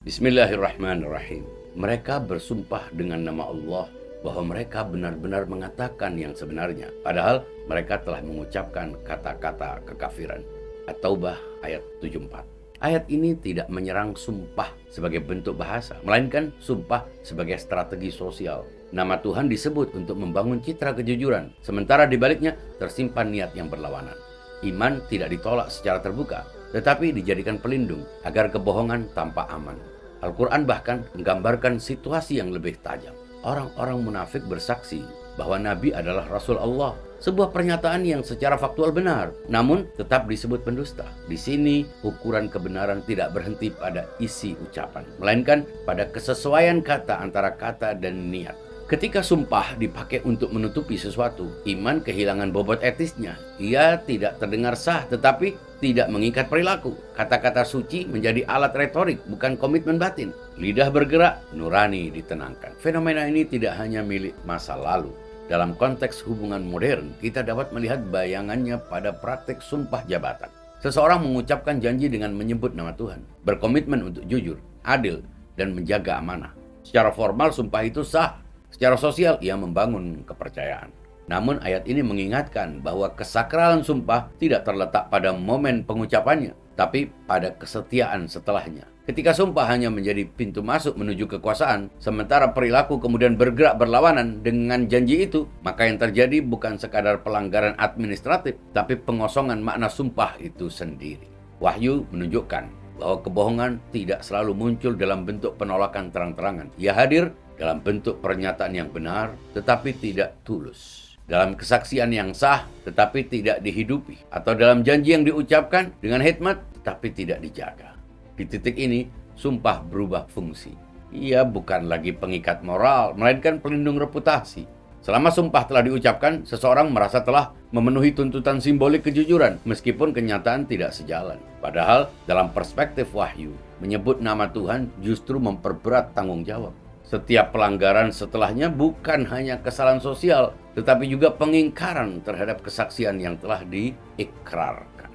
Bismillahirrahmanirrahim. Mereka bersumpah dengan nama Allah bahwa mereka benar-benar mengatakan yang sebenarnya, padahal mereka telah mengucapkan kata-kata kekafiran. At-Taubah ayat 74. Ayat ini tidak menyerang sumpah sebagai bentuk bahasa, melainkan sumpah sebagai strategi sosial. Nama Tuhan disebut untuk membangun citra kejujuran, sementara di baliknya tersimpan niat yang berlawanan. Iman tidak ditolak secara terbuka, tetapi dijadikan pelindung agar kebohongan tampak aman. Al-Quran bahkan menggambarkan situasi yang lebih tajam. Orang-orang munafik bersaksi bahwa Nabi adalah Rasul Allah, sebuah pernyataan yang secara faktual benar, namun tetap disebut pendusta. Di sini ukuran kebenaran tidak berhenti pada isi ucapan, melainkan pada kesesuaian kata antara kata dan niat. Ketika sumpah dipakai untuk menutupi sesuatu, iman kehilangan bobot etisnya. Ia tidak terdengar sah, tetapi tidak mengikat perilaku. Kata-kata suci menjadi alat retorik, bukan komitmen batin. Lidah bergerak, nurani ditenangkan. Fenomena ini tidak hanya milik masa lalu. Dalam konteks hubungan modern, kita dapat melihat bayangannya pada praktik sumpah jabatan. Seseorang mengucapkan janji dengan menyebut nama Tuhan, berkomitmen untuk jujur, adil, dan menjaga amanah. Secara formal, sumpah itu sah. Secara sosial, ia membangun kepercayaan. Namun ayat ini mengingatkan bahwa kesakralan sumpah tidak terletak pada momen pengucapannya, tapi pada kesetiaan setelahnya. Ketika sumpah hanya menjadi pintu masuk menuju kekuasaan, sementara perilaku kemudian bergerak berlawanan dengan janji itu, maka yang terjadi bukan sekadar pelanggaran administratif, tapi pengosongan makna sumpah itu sendiri. Wahyu menunjukkan bahwa kebohongan tidak selalu muncul dalam bentuk penolakan terang-terangan. Ia hadir dalam bentuk pernyataan yang benar, tetapi tidak tulus. Dalam kesaksian yang sah, tetapi tidak dihidupi. Atau dalam janji yang diucapkan dengan hikmat, tetapi tidak dijaga. Di titik ini, sumpah berubah fungsi. Ia bukan lagi pengikat moral, melainkan pelindung reputasi. Selama sumpah telah diucapkan, seseorang merasa telah memenuhi tuntutan simbolik kejujuran, meskipun kenyataan tidak sejalan. Padahal, dalam perspektif wahyu, menyebut nama Tuhan justru memperberat tanggung jawab. Setiap pelanggaran setelahnya bukan hanya kesalahan sosial, tetapi juga pengingkaran terhadap kesaksian yang telah diikrarkan.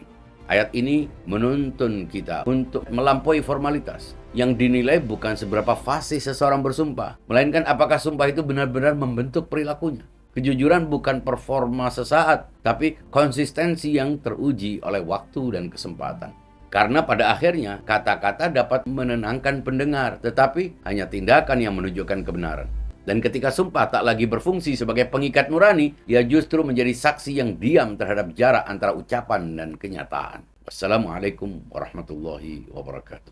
Ayat ini menuntun kita untuk melampaui formalitas yang dinilai bukan seberapa fasih seseorang bersumpah, melainkan apakah sumpah itu benar-benar membentuk perilakunya. Kejujuran bukan performa sesaat, tapi konsistensi yang teruji oleh waktu dan kesempatan. Karena pada akhirnya kata-kata dapat menenangkan pendengar, tetapi hanya tindakan yang menunjukkan kebenaran. Dan ketika sumpah tak lagi berfungsi sebagai pengikat nurani, ia justru menjadi saksi yang diam terhadap jarak antara ucapan dan kenyataan. Wassalamualaikum warahmatullahi wabarakatuh.